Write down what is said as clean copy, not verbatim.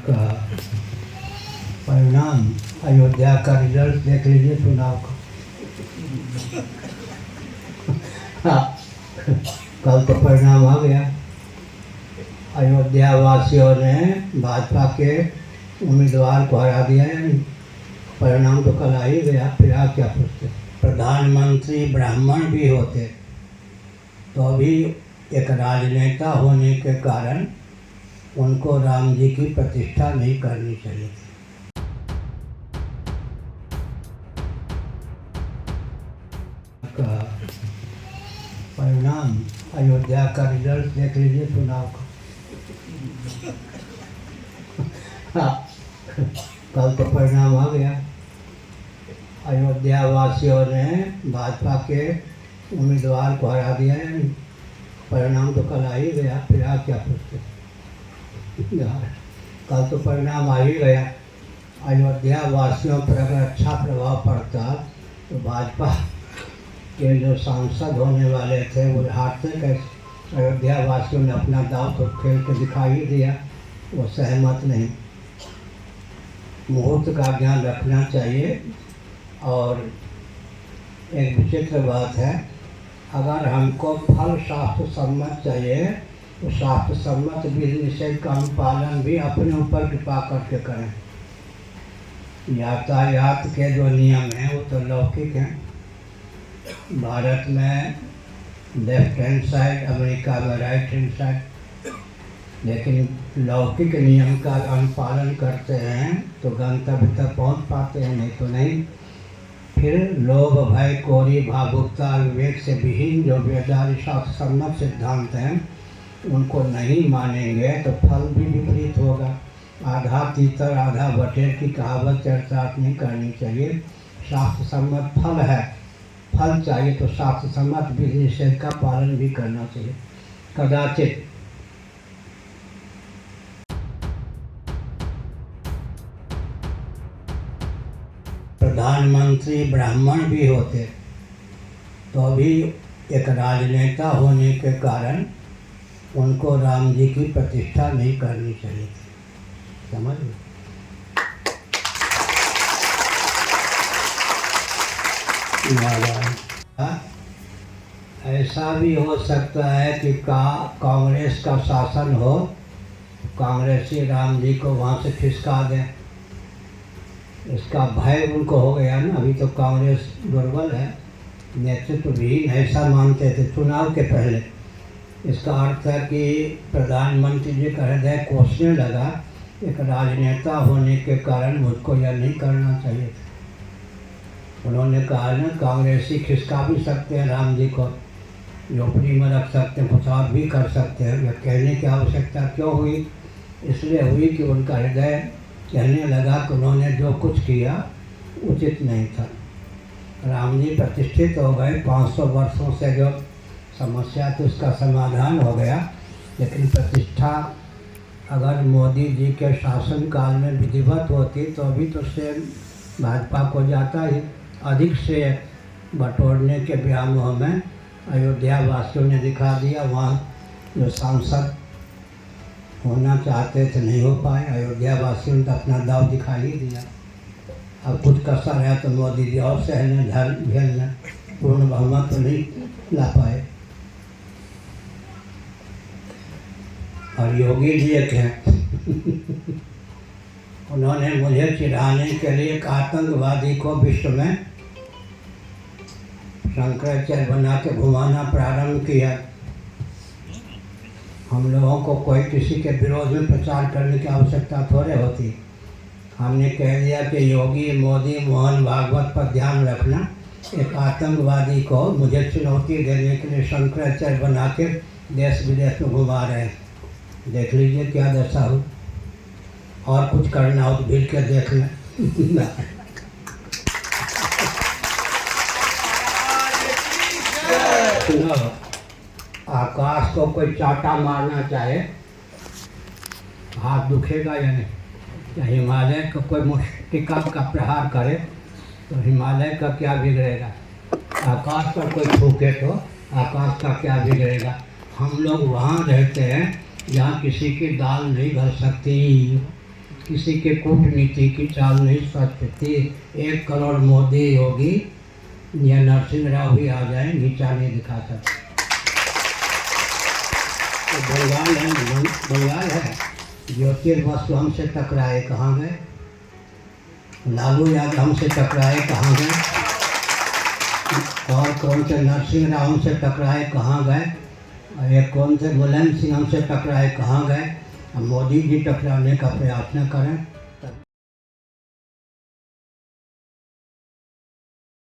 का परिणाम, अयोध्या का रिजल्ट देख लीजिए चुनाव का। कल तो परिणाम आ गया। अयोध्या वासियों ने भाजपा के उम्मीदवार को हरा दिया है। परिणाम तो कल आ ही गया, फिर आप क्या पूछते। प्रधानमंत्री ब्राह्मण भी होते तो भी एक राजनेता होने के कारण उनको राम जी की प्रतिष्ठा नहीं करनी चाहिए थी। का परिणाम, अयोध्या का रिजल्ट देख लीजिए चुनाव का। कल तो परिणाम आ गया। अयोध्या वासियों ने भाजपा के उम्मीदवार को हरा दिया है। परिणाम तो कल आ ही गया, फिर आप क्या पूछते। कल तो परिणाम आ ही गया। अयोध्या वासियों पर अगर अच्छा प्रभाव पड़ता तो भाजपा के जो सांसद होने वाले थे वो हारते कैसे। अयोध्या वासियों ने अपना दांव तो खेल के दिखा ही दिया, वो सहमत नहीं। मुहूर्त का ज्ञान रखना चाहिए। और एक विचित्र बात है, अगर हमको फल शास्त्र सम्मत चाहिए तो शास्त्र सम्मत विधि निषेध का अनुपालन भी अपने ऊपर कृपा करके करें। यातायात के जो नियम हैं वो तो लौकिक हैं। भारत में लेफ्ट हैंड साइड, अमेरिका में राइट हैंड साइड, लेकिन लौकिक नियम का अनुपालन करते हैं तो गंतव्य तक पहुंच पाते हैं, नहीं तो नहीं। फिर लोभ भय कोरी भावुकता विवेक से विहीन जो वेदांत शास्त्र सम्मत सिद्धांत हैं उनको नहीं मानेंगे तो फल भी विपरीत होगा। आधा तीतर आधा बटेर की कहावत चर्चा नहीं करनी चाहिए। शास्त्र सम्मत फल है, फल चाहिए तो शास्त्र सम्मत विधि निषेध का पालन भी करना चाहिए। कदाचित प्रधानमंत्री ब्राह्मण भी होते तो भी एक राजनेता होने के कारण उनको राम जी की प्रतिष्ठा नहीं करनी चाहिए थी। समझ लो। ऐसा भी हो सकता है कि कांग्रेस का शासन हो, कांग्रेसी राम जी को वहाँ से खिसका दें। इसका भय उनको हो गया ना। अभी तो कांग्रेस दुर्बल है, नेतृत्व विहीन, ऐसा मानते थे चुनाव के पहले। इसका अर्थ है कि प्रधानमंत्री जी का हृदय कोसने लगा, एक राजनेता होने के कारण मुझको यह नहीं करना चाहिए था। उन्होंने कहा ना, कांग्रेसी खिसका भी सकते हैं राम जी को, झोपड़ी में रख सकते हैं, फसाद भी कर सकते हैं। यह कहने की आवश्यकता क्यों हुई? इसलिए हुई कि उनका हृदय कहने लगा कि उन्होंने जो कुछ किया उचित नहीं था। राम जी प्रतिष्ठित हो गए, 500 वर्षों से जो समस्या थी उसका समाधान हो गया। लेकिन प्रतिष्ठा अगर मोदी जी के शासनकाल में विधिवत होती तो अभी तो श्रेय भाजपा को जाता ही। अधिक श्रेय बटोरने के व्यामोह में अयोध्या वासियों ने दिखा दिया। वहाँ जो सांसद होना चाहते थे नहीं हो पाए। अयोध्या वासियों ने तो अपना दाव दिखा ही दिया। अब कुछ कसर है तो मोदी जी और सहने झेलने, पूर्ण बहुमत तो नहीं ला पाए। और योगी जी एक हैं उन्होंने मुझे चिढ़ाने के लिए एक आतंकवादी को विश्व में शंकराचार्य बना के घुमाना प्रारंभ किया। हम लोगों को कोई किसी के विरोध में प्रचार करने की आवश्यकता थोड़े होती। हमने कह दिया कि योगी, मोदी, मोहन भागवत पर ध्यान रखना। एक आतंकवादी को मुझे चुनौती देने के लिए शंकराचार्य बना के देश विदेश में घुमा रहे हैं। देख लीजिए क्या दशा हो। और कुछ करना हो तो भीड़ के देख लें। आकाश को कोई चाटा मारना चाहे, हाथ दुखेगा या नहीं? या हिमालय को कोई मुष्टिका का प्रहार करे तो हिमालय का क्या बिगड़ेगा? आकाश पर कोई फूके तो आकाश का क्या बिगड़ेगा? हम लोग वहाँ रहते हैं जहाँ किसी की दाल नहीं भर सकती। किसी के कूटनीति की चाल नहीं सकती। 1 करोड़ मोदी योगी या नरसिंह राव भी आ जाए, नीचा नहीं दिखा सकते। तो बंगाल है। ज्योतिर्वसु हमसे टकराए कहाँ गए, लालू यादव हमसे टकराए कहाँ गए, और कौन से नरसिंह राव हमसे टकराए कहाँ गए, और एक कौन से मुलायम सिंह हमसे टकराए कहाँ गए। अब मोदी जी टकराने का प्रयास न करें।